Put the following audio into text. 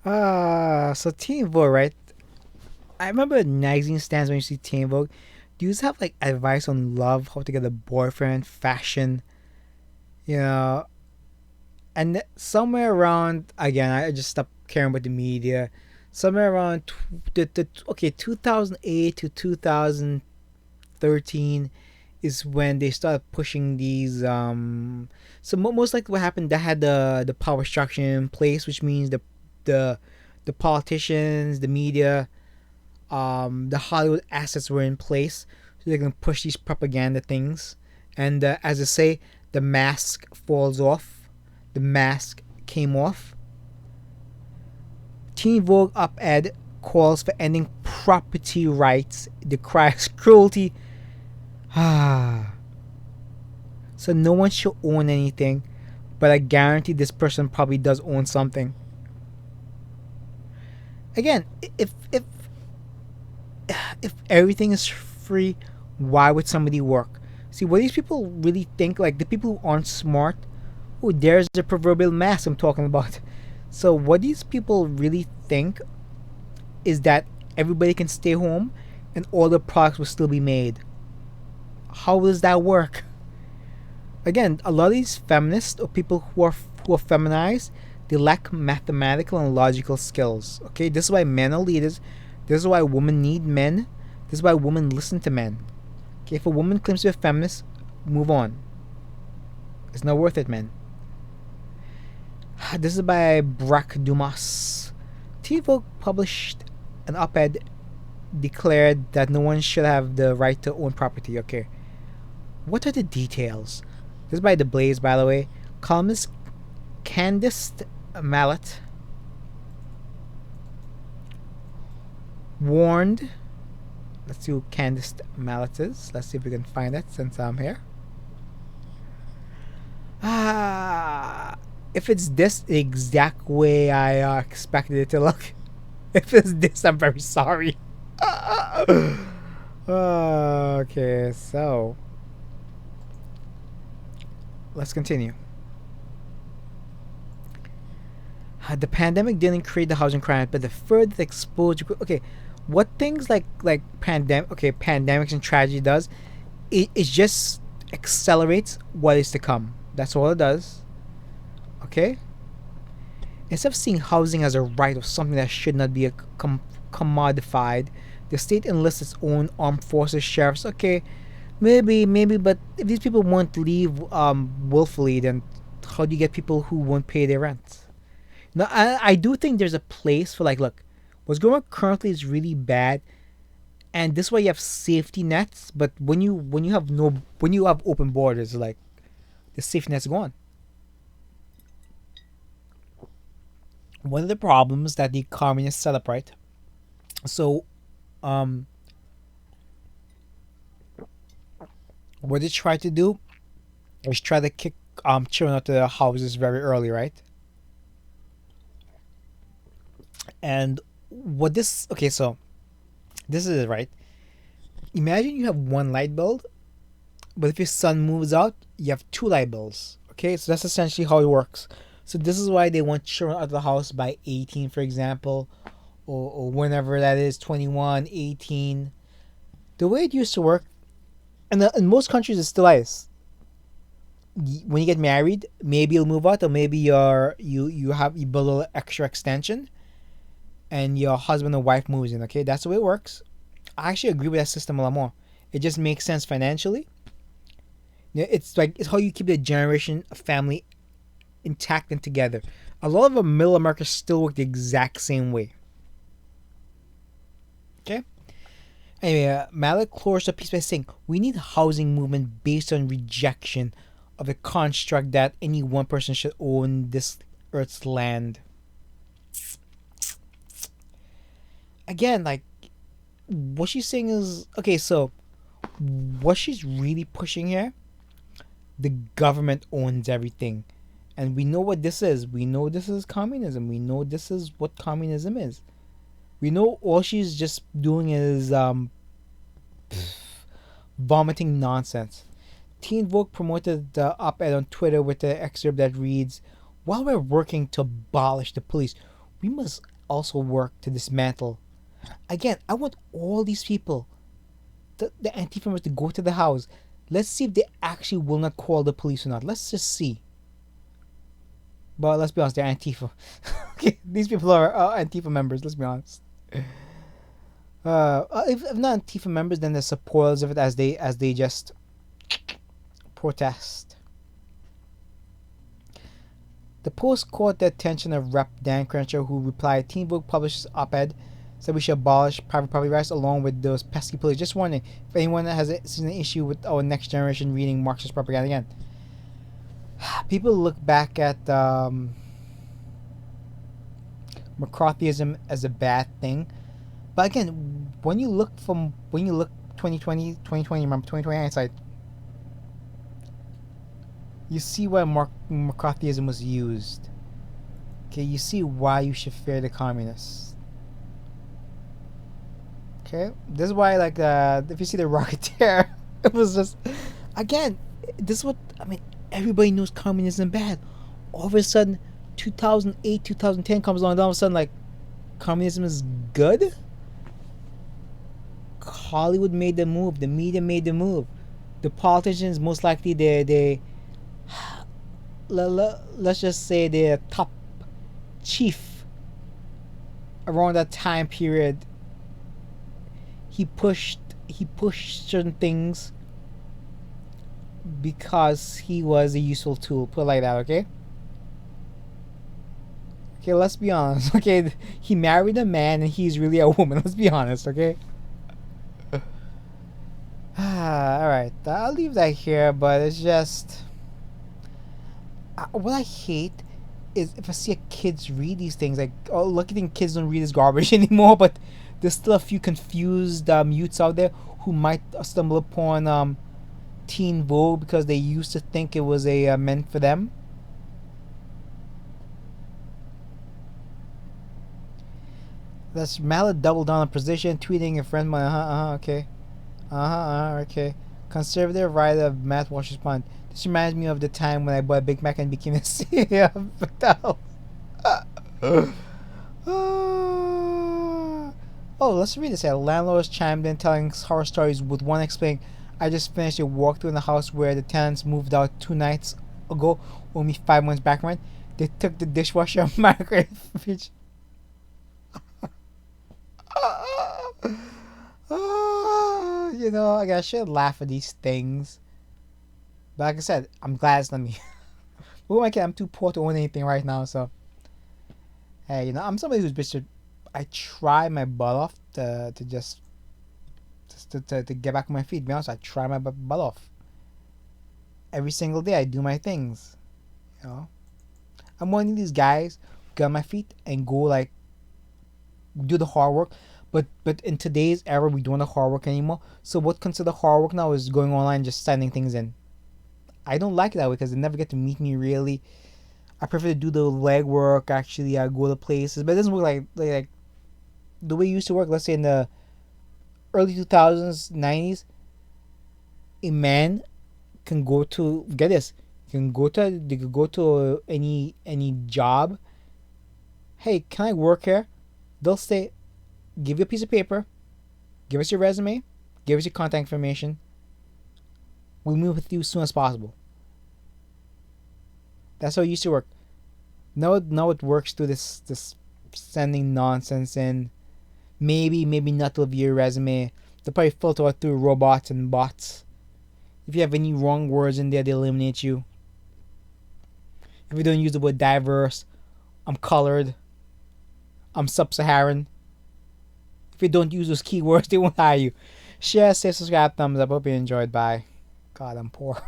So Teen Vogue, right? I remember magazine stands when you see Teen Vogue. Do you have like advice on love, how to get a boyfriend, fashion, you know? And somewhere around again, I just stopped caring about the media. Somewhere around 2008 to 2013 is when they started pushing these. So most likely what happened, they had the power structure in place, which means the the politicians, the media, the Hollywood assets were in place, so they can push these propaganda things. And as I say, the mask falls off. The mask came off. Teen Vogue op-ed calls for ending property rights, decries cruelty. Ah, so no one should own anything, but I guarantee this person probably does own something. Again, if everything is free, why would somebody work? See, what these people really think, like the people who aren't smart, oh, there's the proverbial mask I'm talking about. So, what these people really think is that everybody can stay home and all the products will still be made. How does that work? Again, a lot of these feminists or people who are feminized, they lack mathematical and logical skills. Okay, this is why men are leaders. This is why women need men. This is why women listen to men. Okay, if a woman claims to be a feminist, move on. It's not worth it, man. This is by Brack Dumas. TiVo published an op-ed declared that no one should have the right to own property. Okay, what are the details? This is by The Blaze, by the way. Columnist Candice Mallet warned. Let's see who Candice Mallet is. Let's see if we can find it since I'm here. If it's this the exact way I expected it to look, if it's this, I'm very sorry. Okay, so let's continue. The pandemic didn't create the housing crisis, but the further exposure. Okay, what things like pandemic, okay, pandemics and tragedy does, it just accelerates what is to come. That's all it does. Okay, instead of seeing housing as a right or something that should not be commodified, the state enlists its own armed forces, sheriffs. Okay, maybe, but if these people won't leave willfully, then how do you get people who won't pay their rent? Now, I do think there's a place for like, look, what's going on currently is really bad, and this way you have safety nets. But when you have open borders, like the safety net's gone. One of the problems that the communists set up, right? So, um, what they try to do is try to kick children out of their houses very early, right? And what this okay, so this is it, right? Imagine you have one light bulb, but if your son moves out, you have two light bulbs. Okay, so that's essentially how it works. So this is why they want children out of the house by 18, for example, or whenever that is, 21, 18. The way it used to work, and in most countries it still is. When you get married, maybe you'll move out, or maybe you build a little extra extension, and your husband or wife moves in. Okay, that's the way it works. I actually agree with that system a lot more. It just makes sense financially. Yeah, it's how you keep the generation of family intact and together. A lot of middle America still work the exact same way. Okay. Anyway, Malik closed a piece by saying we need a housing movement based on rejection of the construct that any one person should own this Earth's land. Again, like what she's saying is okay. So what she's really pushing here, the government owns everything. And we know what this is. We know this is communism. We know this is what communism is. We know all she's just doing is vomiting nonsense. Teen Vogue promoted the op ed on Twitter with the excerpt that reads, while we're working to abolish the police, we must also work to dismantle. Again, I want all these people, the Antifa members, to go to the house. Let's see if they actually will not call the police or not. Let's just see. But let's be honest, they're Antifa. Okay, these people are Antifa members. Let's be honest. If not Antifa members, then they're supporters of it as they just protest. The post caught the attention of Rep. Dan Crenshaw, who replied, Teen Vogue published op-ed said we should abolish private property rights along with those pesky police. Just warning, if anyone has seen an issue with our next generation reading Marxist propaganda again. People look back at McCarthyism as a bad thing. But again, when you look 2020, remember 2020 hindsight, you see why McCarthyism was used. Okay, you see why you should fear the communists. Okay, this is why, like, if you see the Rocketeer, it was just, again, this is what I mean. Everybody knows communism bad. All of a sudden, 2008, 2010 comes along, and all of a sudden, like, communism is good. Hollywood made the move. The media made the move. The politicians, most likely, let's just say the top chief around that time period, he pushed certain things because he was a useful tool. Put it like that, okay? Okay, let's be honest. Okay, he married a man and he's really a woman. Let's be honest, okay? Alright, I'll leave that here, but it's just... what I hate is if I see kids read these things, like, oh, lucky thing kids don't read this garbage anymore, but there's still a few confused youths out there who might stumble upon Teen Vogue because they used to think it was meant for them. That's Mallet doubled down on position, tweeting a friend, okay. Okay. Conservative writer of Matt Walsh responded, this reminds me of the time when I bought a Big Mac and became a CEO of McDonald's. Oh, let's read this. Landlords chimed in, telling horror stories, with one explaining, I just finished a walkthrough in the house where the tenants moved out 2 nights ago, only 5 months back rent. They took the dishwasher and microwave fridge. You know, I should laugh at these things. But like I said, I'm glad it's not me. Who am I kidding? I'm too poor to own anything right now, so... Hey, you know, I'm somebody who's bitched. I try my butt off to just to get back on my feet. To be honest, I try my butt off. Every single day I do my things. You know? I'm one of these guys who get on my feet and go, like, do the hard work. But in today's era, we don't do hard work anymore. So what considered hard work now is going online and just sending things in. I don't like it that way because they never get to meet me really. I prefer to do the legwork, actually. I go to places. But it doesn't work like the way it used to work. Let's say in the early 2000s, 90s, a man can go to, get this, they could go to any job. Hey, can I work here? They'll say, give you a piece of paper, give us your resume, give us your contact information. We'll move with you as soon as possible. That's how it used to work. Now it works through this sending nonsense in. Maybe not to your resume. They'll probably filter out through robots and bots. If you have any wrong words in there, they eliminate you. If you don't use the word diverse, I'm colored, I'm sub-Saharan. If you don't use those keywords, they won't hire you. Share, save, subscribe, thumbs up. Hope you enjoyed. Bye. God, I'm poor.